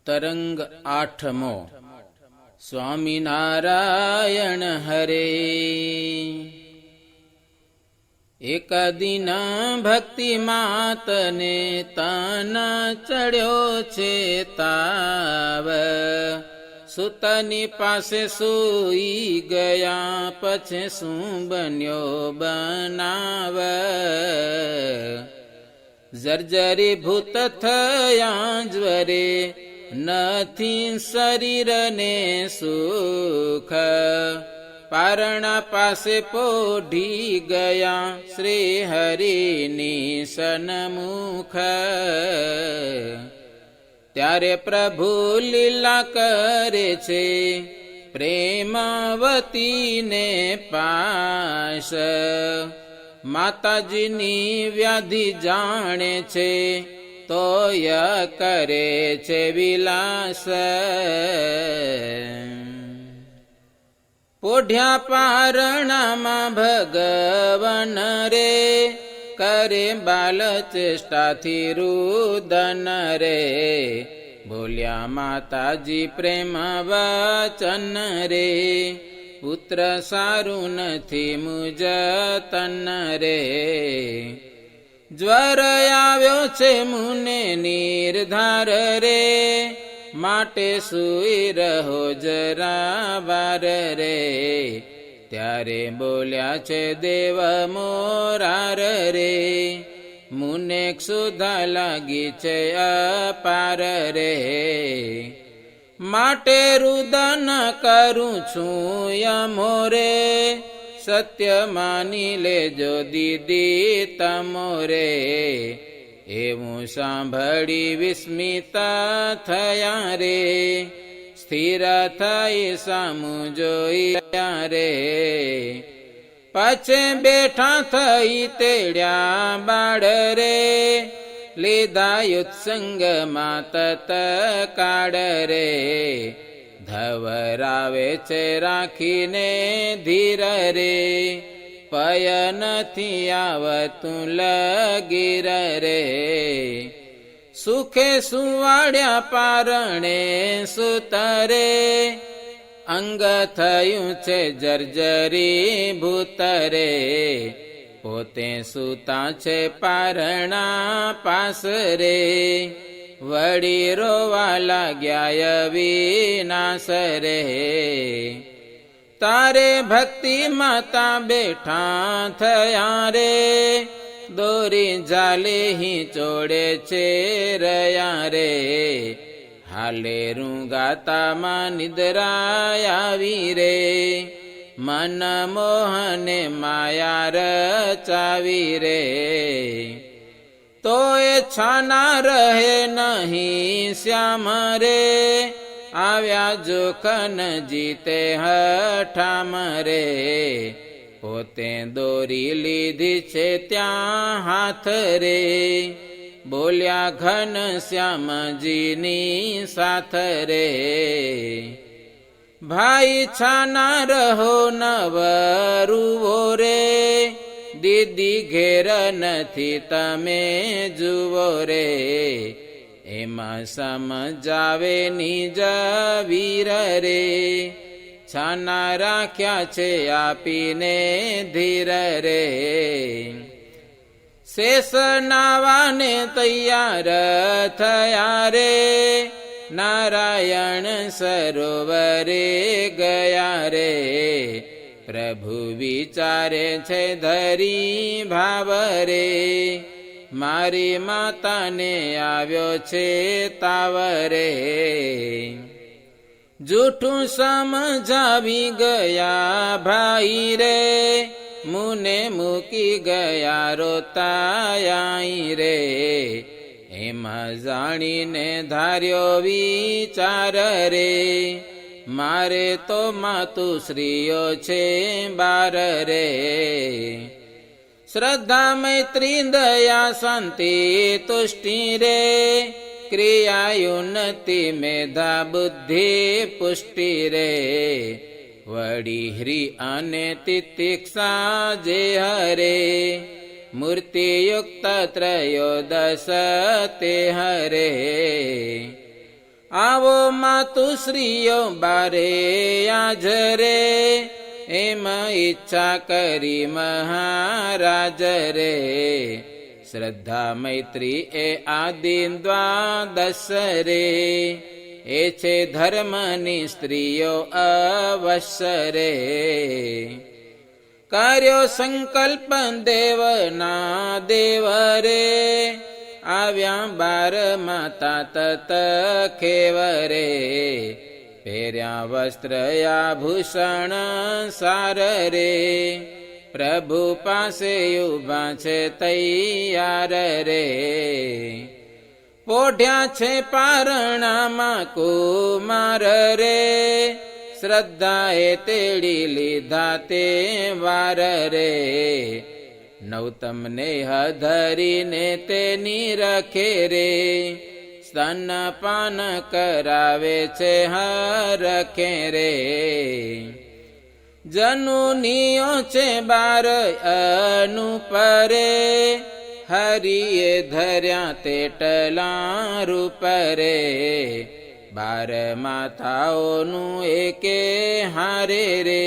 તરંગ આઠમો. સ્વામિનારાયણ હરે. એક દિન ભક્તિ માતને તન ચડ્યો છે તાવ, સુતની પાસે સૂઈ ગયા પછી શું બન્યો બનાવ. જર્જરી ભૂત થયા જ્વરે નથી શરીરને સુખ, પારણા પાસે પોઢી ગયા શ્રી હરિની સન્મુખ. ત્યારે પ્રભુ લીલા કરે છે પ્રેમાવતીને પાસ, માતાજીની વ્યાધિ જાણે છે તોય કરે છે વિલાસ. પોઢ્યા પારણામાં ભગવાન રે કરે બાલ ચેષ્ટાથી રુદન રે, બોલ્યા માતાજી પ્રેમ વચન રે, પુત્ર સારું નથી મુજ તન રે. જ્વર આવ્યો છે મુને નિર્ધાર રે, માટે સૂઈ રહો જરા વાર રે. ત્યારે બોલ્યા છે દેવ મોરાર રે, મુને ક્ષુધા લાગી છે અપાર રે. માટે રુદન કરું છું યમોરે, સત્ય માની લેજો દીદી તમોરે. એવું સાંભળી વિસ્મિતા થયા રે, સ્થિર થઈ સામું જોયા રે. પછી બેઠા થઈ તેડ્યા બાળ રે, લીધા યુત્સંગમાં તત્કાળ રે. ધવરાવે છે રાખીને ધીર રે, પય નથી આવતું લગીર રે. સુખે સુવાડ્યા પારણે સુતરે, અંગ થયું છે જર્જરી ભૂતરે. પોતે સૂતા છે પારણા પાસ રે, વળી રોવા લાગ્યા વિનાશ રે. તારે ભક્તિ માતા બેઠા થયા રે, દોરી જાલી ચોડે છે રહ્યા રે. હાલે રૂંગાતામાં નિદ્રા આવી રે, મન મોહને માયા રચાવી રે. તો એ છાના રહે નહીં શ્યામ રે, આવ્યા જોખન જીતે હઠામ રે. પોતે દોરી લીધી છે ત્યાં હાથ રે, બોલ્યા ઘન શ્યામજીની સાથ રે. ભાઈ છાના રહો નવરુઓ રે, દીદી ઘેર નથી તમે જુઓ રે. એમાં સમજાવે નિજ વીર રે, છાના રાખ્યા છે આપીને ધીર રે. શેષ નાવાને તૈયાર થયા રે, નારાયણ સરોવરે ગયા રે. પ્રભુ વિચારે છે ધરી ભાવ રે, મારી માતાને આવ્યો છે તાવ રે. જૂઠું સમજાવી ગયા ભાઈ રે, મુને મૂકી ગયા રોતાયાઈ રે. એમાં જાણીને ધાર્યો વિચાર રે, મારે તો માતુશ્રીઓ છે બાર રે. શ્રદ્ધા મૈત્રી દયા શાંતિ તુષ્ટિ રે, ક્રિયાયુન્નતિ મેધા બુદ્ધિ પુષ્ટિ રે. વળી હ્રી અને તિતિક્ષા જે હરે, મૂર્તિયુક્ત ત્રયોદશ તે હરે. આવો માતુશ્રીઓ બારે આજરે, એમ ઈચ્છા કરી મહારાજ રે. શ્રદ્ધા મૈત્રી એ આદિ દ્વાદશ રે, એ છે ધર્મની સ્ત્રીઓ અવશ્ય રે. કર્યો સંકલ્પ દેવના દેવ રે, આવ્યા બાર માતા તત ખેવરે. પહેર્યા વસ્ત્ર આભૂષણ સાર રે, પ્રભુ પાસે ઉભા છે તૈયાર રે. પોઢ્યા છે પારણામાં કુમાર રે, શ્રદ્ધાએ તેડી લીધા તે વાર રે. નૌતમને ધરીને તેની રખે રે, સ્તનપાન કરાવે છે હરખે રે. જનુનીઓ છે બાર અનુપરે, હરિએ ધર્યા તેટલા રૂપ રે. બાર માતાઓનું એકે હારે રે,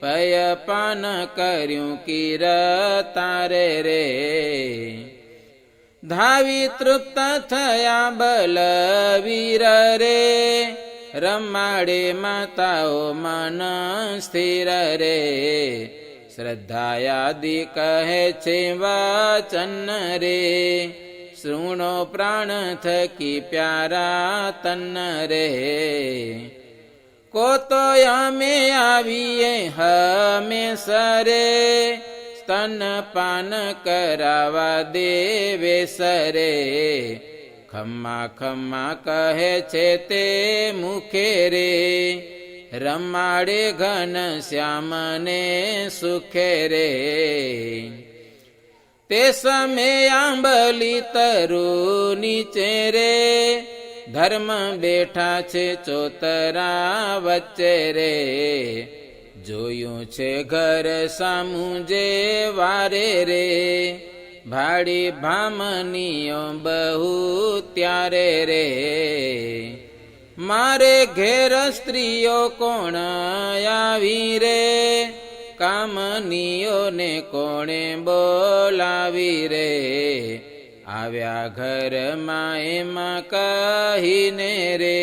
પયપાન કર્યું કીરતારે રે. ધાવી તૃપ્ત થયા બલવીર રે, રમાડે માતાઓ મન સ્થિર રે. શ્રદ્ધાયાદિ કહે છે વચન રે, શૃણો પ્રાણ થકી પ્યારા તન રે. કો તો અમે આવીએ હમેશરે, સ્તનપાન કરાવા દેવે સરે. ખમ્મા ખમ્મા કહે છે તે મુખે રે, રમાડે ઘન શ્યામને સુખે રે. તે સમય આંબલી તરુ નીચે રે, ધર્મ બેઠા છે ચોતરા વચ્ચે રે. જોયું છે ઘર સામું જે વારે રે, ભાડી ભામનીઓ બહુ ત્યારે રે. મારે ઘેર સ્ત્રીઓ કોણ આવી રે, કામનીઓને કોણે બોલાવી રે. આવ્યા ઘરમાં એમાં કહીને રે,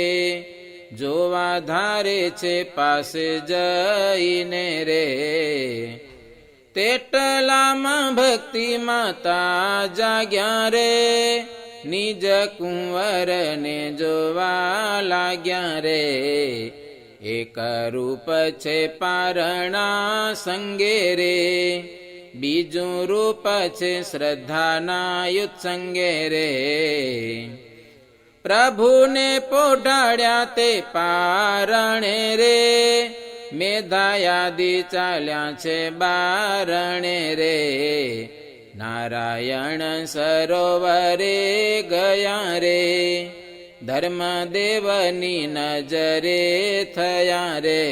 જોવા ધારે છે પાસે જઈને રે. તેટલામાં ભક્તિ માતા જાગ્યા રે, નિજ કુંવરને જોવા લાગ્યા રે. એક રૂપ છે પારણા સંગે રે, બીજું રૂપ છે શ્રદ્ધાના યુત્સંગે રે. પ્રભુને પોઢાડ્યા તે પારણે રે, મેધાયાદિ ચાલ્યા છે બારણે રે. નારાયણ સરોવરે ગયા રે, ધર્મદેવની નજરે થયા રે.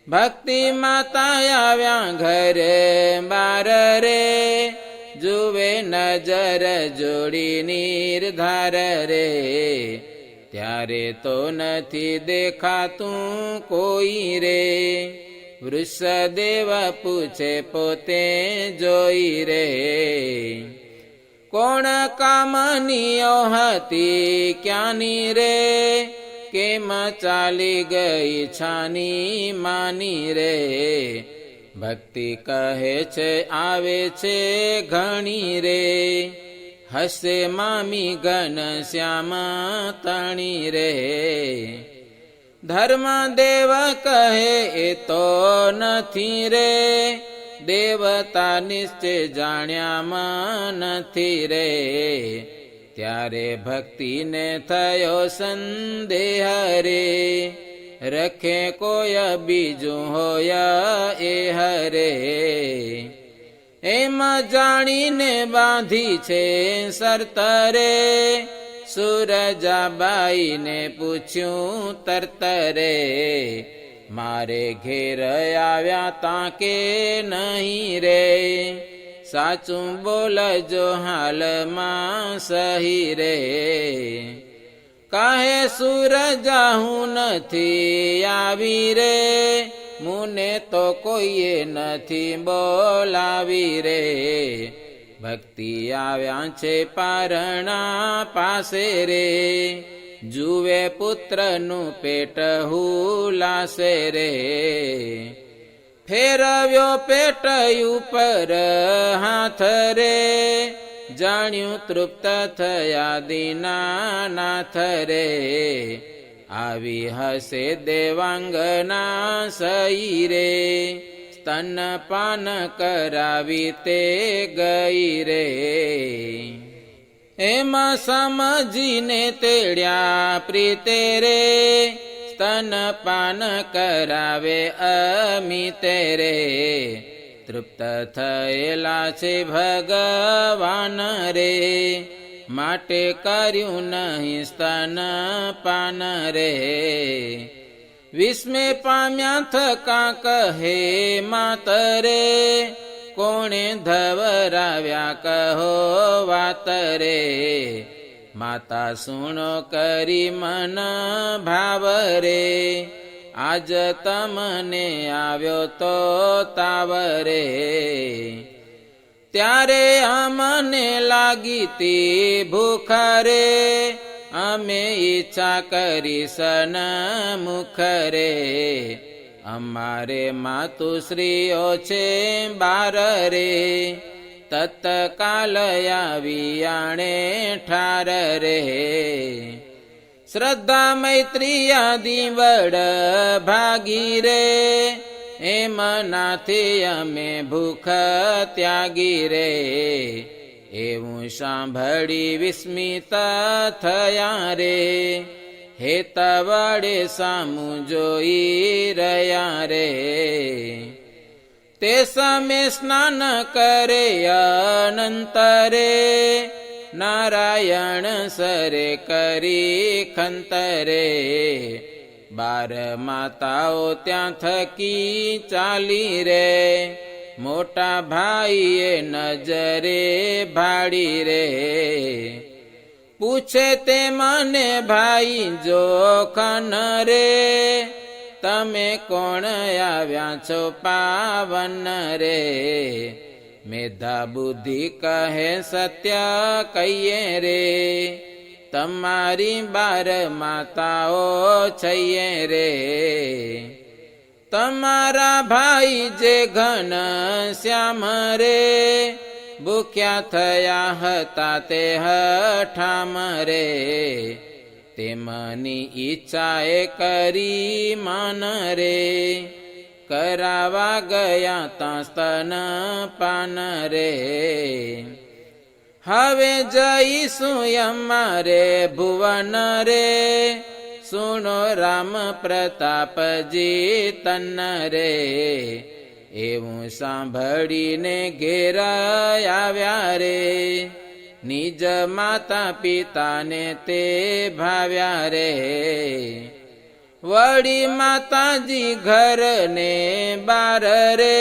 ભક્તિ માતા આવ્યા ઘરે બાર રે, જુએ નજર જોડી નિર્ધાર રે. ત્યારે તો નથી દેખાતું કોઈ રે, વૃષદેવ પૂછે પોતે જોઈ રે. કોણ કામનીઓ હતી ક્યાંની રે, કેમ ચાલી ગઈ છાની માની રે. ભક્તિ કહે છે આવે છે ઘણી રે, હસે મામી ઘન શ્યામ તણી રે. ધર્મદેવ કહે એ તો નથી રે, દેવતા નિશ્ચય જાણ્યામાં નથી રે. ત્યારે ભક્તિને થયો સંદેહ રે, રખે કોઈ બીજું હોય એ હરે. એમ જાણીને બાંધી છે શરત રે, સુરજાબાઈને પૂછ્યું તરત રે. મારે ઘેર આવ્યા તાકે નહીં રે, સાચું બોલજો હાલમાં સહી રે. કહે સૂરજા હું નથી આવી રે, મુને તો કોઈએ નથી બોલાવી રે. ભક્તિ આવ્યા છે પારણા પાસે રે, જુએ પુત્રનું પેટ હુલાસે રે. ફેરવ્યો પેટ ઉપર હાથ રે, જાણ્યું તૃપ્ત થયા દીનાનાથ રે. આવી હસે દેવાંગના સઈ રે, સ્તનપાન કરાવી તે ગઈ રે. એમાં સમજીને તેડ્યા પ્રીતે રે, સ્તનપાન કરાવે અમિતે રે. તૃપ્ત થયેલા છે ભગવાન રે, માટે કર્યું નહીં સ્તનપાન રે. વિસ્મે પામ્યા થકા કહે માત રે, કોણે ધવરાવ્યા કહો વાત રે. માતા સુણો કરી મન ભાવ રે, આજ તમને આવ્યો તો તાવ રે. ત્યારે અમને લાગી તી ભૂખ રે, અમે ઈચ્છા કરી સન્મુખ રે. અમારે માતુશ્રીઓ છે બાર રે, તત્કાલ આવી આણે ઠાર રે. શ્રદ્ધા મૈત્રી આદિ વડ ભાગી રે, એમ નાથી અમે ભૂખ ત્યાગી રે. એવું સાંભળી વિસ્મિત થયા રે, હેત વડે સામું જોઈ રહ્યા રે. તે સમે સ્નાન કરે અનંત રે, નારાયણ સરે કરી ખંતરે. 12 માતાઓ ત્યાં થકી ચાલી રે, મોટા ભાઈએ નજરે ભાડી રે. પૂછે તે મને ભાઈ જોખન રે, તમે કોણ આવ્યા છો પાવન રે. મેધા બુદ્ધિ કહે સત્ય કહીએ રે, તમારી 12 માતાઓ છઈએ રે. તમારા ભાઈ જે ઘન શ્યામ રે, ભૂખ્યા થયા હતા તે હઠામ રે. તેમની ઈચ્છાએ કરી માન રે, કરાવા ગયા તા સ્તન પાન રે. હવે જઈશું અમારે ભુવન રે, સુનો રામ પ્રતાપજી તન રે. એવું સાંભળીને ઘેર આવ્યા રે, નિજ માતા પિતાને તે ભાવ્યા રે. વળી માતાજી ઘરને બાર રે,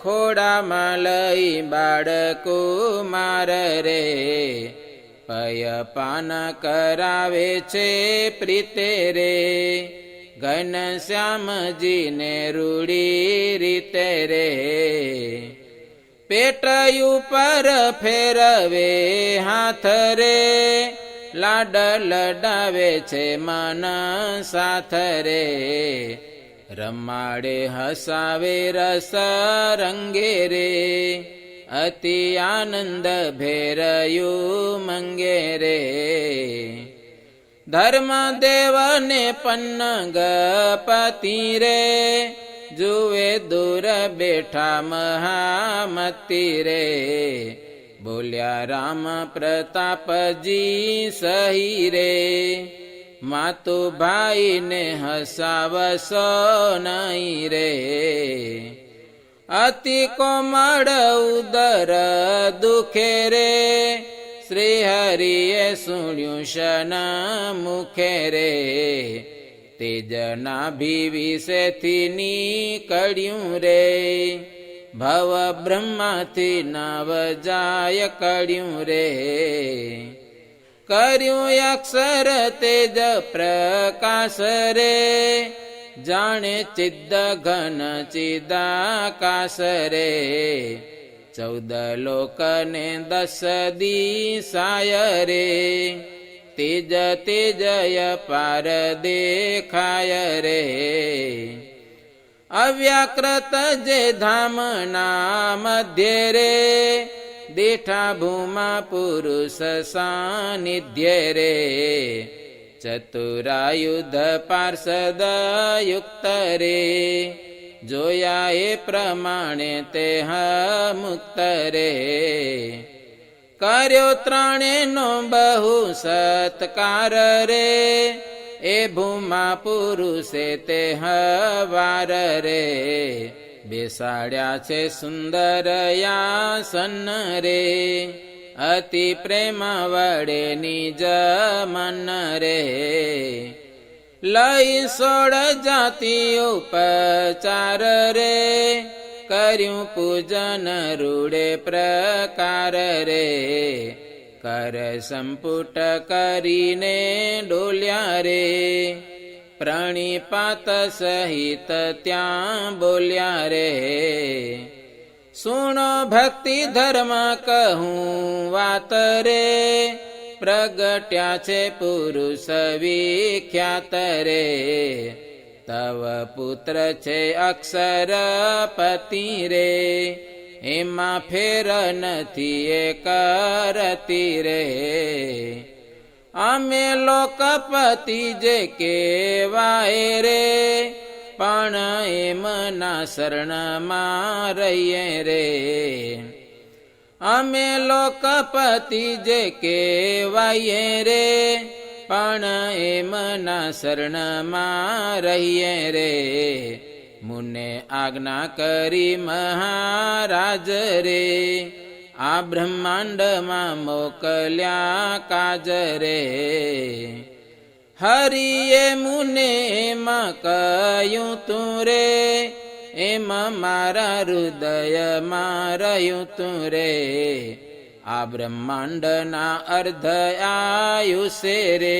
ખોડામાં લઈ બાળકુમાર રે. પયપાન કરાવે છે પ્રીતે રે, ઘનશ્યામજીને રૂડી રીતે રે. પેટ ઉપર ફેરવે હાથ રે, લાડ લડાવે છે મન સાથ રે. રમાડે હસાવે રસ રંગે રે, અતિ આનંદ ભેરયું મંગે રે. ધર્મદેવને પન્નગ પતિ રે, જુએ દૂર બેઠા મહામતી રે. બોલ્યા રામ પ્રતાપજી સહી રે, માતુભાઈને હસાવશો નહીં રે. અતિ કોમળ ઉદર દુખે રે, શ્રી હરિએ સુણ્યું શન મુખે રે. તેજના વિશેથી નીકળ્યું રે, ભવ બ્રહ્માથી નવ જાય કળ્યું રે. કર્યું અક્ષર તેજ પ્રકાશ રે, જાણે ચિદ્દ ઘન ચિદાકાશ રે, 14 લોકને 10 દિશાય રે, તેજ તેજય પાર દેખાય રે, અવ્યાકૃત જે ધામના મધ્ય રે, દેઠા ભૂમા પુરુષ સાનિધ્ય રે, ચતુરાયુધ પાર્ષદ યુક્ત રે, જોયા એ પ્રમાણે તે મુક્ત રે, કર્યો ત્રણેયનો બહુ સત્કાર રે, એ ભૂમા પુરુષે તે વાર રે, બેસાડ્યા છે સુંદર આસન રે, અતિ પ્રેમ વડે નિજ મન રે, લઈ 16 જાતિ ઉપચાર રે, કર્યું પૂજન રૂડે પ્રકાર રે, કર સંપુટ કરીને ડોલ્યા રે, પ્રણિપાત સહિત ત્યાં બોલ્યા રે, સુણો ભક્તિ ધર્મ કહું વાત રે, પ્રગટ્યા છે પુરુષ વિખ્યાત રે, તવ પુત્ર છે અક્ષરપતિ રે, એમાં ફેર નથી એ કરતી રે, અમે લોકપતિ જે કેવાય રે, પણ એમના શરણમાં રહીએ રે, અમે લોકપતિ જે કેવાય રે, પણ એમના શરણમાં રહીએ રે, મુને આજ્ઞા કરી મહારાજ રે, આ બ્રહ્માંડમાં મોકલ્યા કાજ રે, હરિએ મુને એમાં કહ્યું તું રે, એમાં મારા હૃદયમાં રહ્યું તું રે, આ બ્રહ્માંડના અર્ધ આયુષે રે,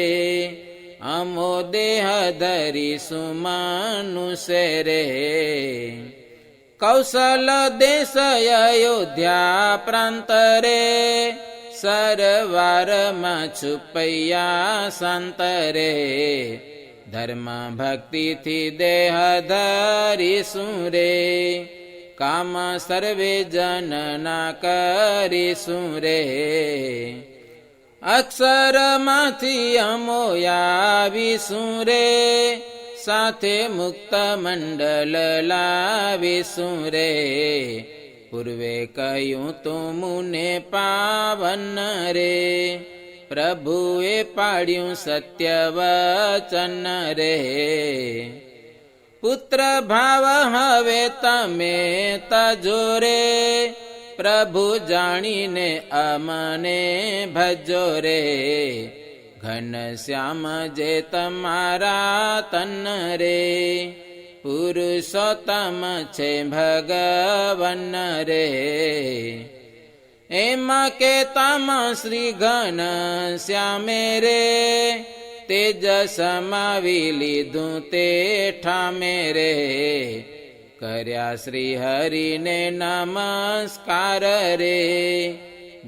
અમો દેહ ધરીશું મનુષ્ય રે, કૌશલ દેશ અયોધ્યા પ્રાંત રે, સરવારમાં છુપૈયા શાંત રે, ધર્મ ભક્તિથી દેહ ધરીશું રે, કામ સર્વે જનના કરીશું રે, અક્ષરમાંથી અમો આવીશું રે, સાથે મુક્ત મંડલ લાવીશું રે, પૂર્વે કહ્યું તું મુને પાવન રે, પ્રભુએ પાડ્યું સત્ય વચન રે, પુત્ર ભાવ હવે તમે તજો રે, પ્રભુ જાણીને અમને ભજો રે, ઘનશ્યામ જે તમારા તન રે, પુરુષોત્તમ છે ભગવન રે, એમાં કેતામાં શ્રી ઘનશ્યામે રે, તેજ સમાવી લીધું તે ઠામે રે, કર્યા શ્રી હરિને નમસ્કાર રે,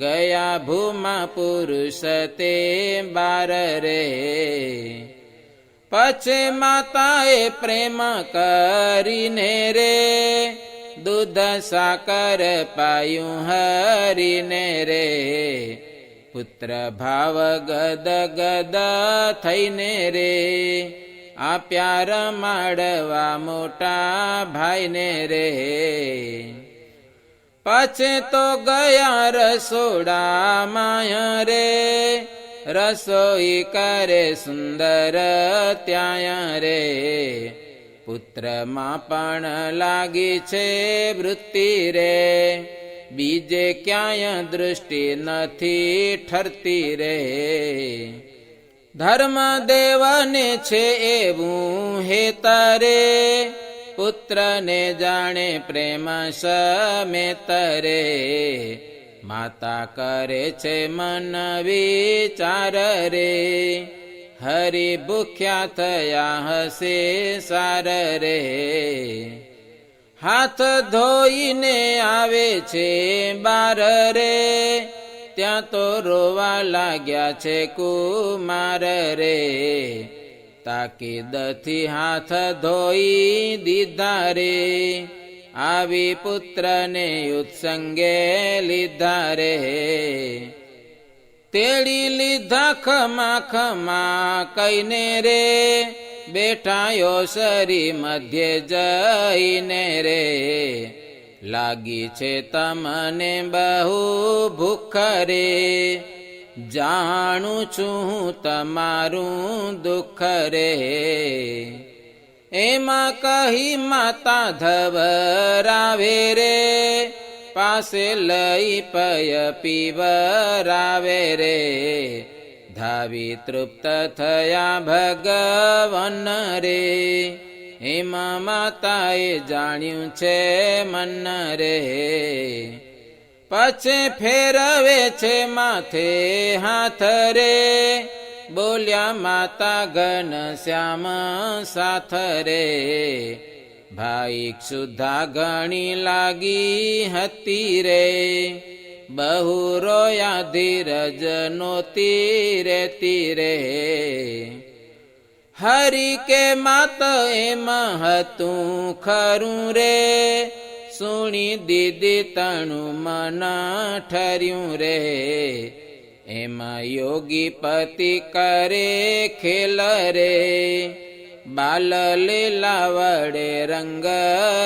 ગયા ભૂમા પુરુષ તે બાર રે, પછી માતાએ પ્રેમ કરીને રે, દૂધ સાકર પાયું હરીને રે, પુત્ર ભાવ ગદ ગદ થઈને રે, આપ્યા રમાડવા મોટા ભાઈને રે, પછી તો ગયા રસોડામાં રે, રસોઈ કરે સુંદર ત્યાં રે, પુત્રમાં પણ લાગી છે વૃત્તિ રે, બીજે ક્યાંય દૃષ્ટિ નથી ઠરતી રે, ધર્મદેવને છે એવું હેત રે, પુત્રને જાણે પ્રેમ સમેત રે, માતા કરે છે મન વિચાર રે, હરિ ભૂખ્યા થયા હશે સાર રે. હાથ ધોઈને આવે છે બાર રે, ત્યાં તો રોવા લાગ્યા છે કુમાર રે. તાકીદથી હાથ ધોઈ દીધા રે, આવી પુત્રને ઉત્સંગે લીધા રે. તેડી લીધા ખમા ખમા કઈને રે, બેઠા યોસરી મધ્યે જઈને રે. લાગી છે તમને બહુ ભૂખ રે, જાણું છું તમારું દુઃખ રે. એમાં કહી માતા ધવરાવે રે, પાસે લઈ પય પીવરાવે રે. ધાવી તૃપ્ત થયા ભગવન રે, એમાં માતાએ જાણ્યું છે મન રે. પછી ફેરવે છે માથે હાથ રે, બોલ્યા માતા ઘન શ્યામ સાથ રે. ભાઈ ક્ષુધા ઘણી લાગી હતી રે, બહુ રોયા ધીરજ નોતી રેતી રે. હરિ કે માત એમ હતું ખરું રે, સુણી દીદી તણું મન ઠર્યું રે. એમાં યોગી પતિ કરે ખેલ રે, બાલ લીલા વડે રંગ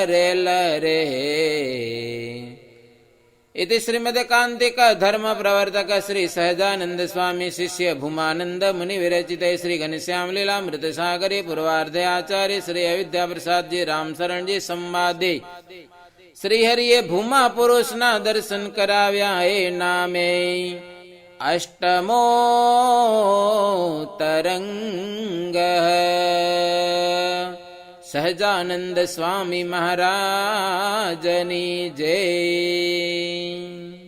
રેલ રે. इति श्रीमद्कान्तिक धर्म प्रवर्तक श्री सहजानंद स्वामी शिष्य भूमानंद मुनि विरचित श्री घनश्याम लीलामृत सागरे पूर्वार्धे आचार्य श्री अविद्या प्रसाद जी राम शरण जी संवादे श्री हरिये भूमा पुरुष ना दर्शन कराव्या ए नामे अष्टमो तरंग. सहजानंद स्वामी महाराजनी जय.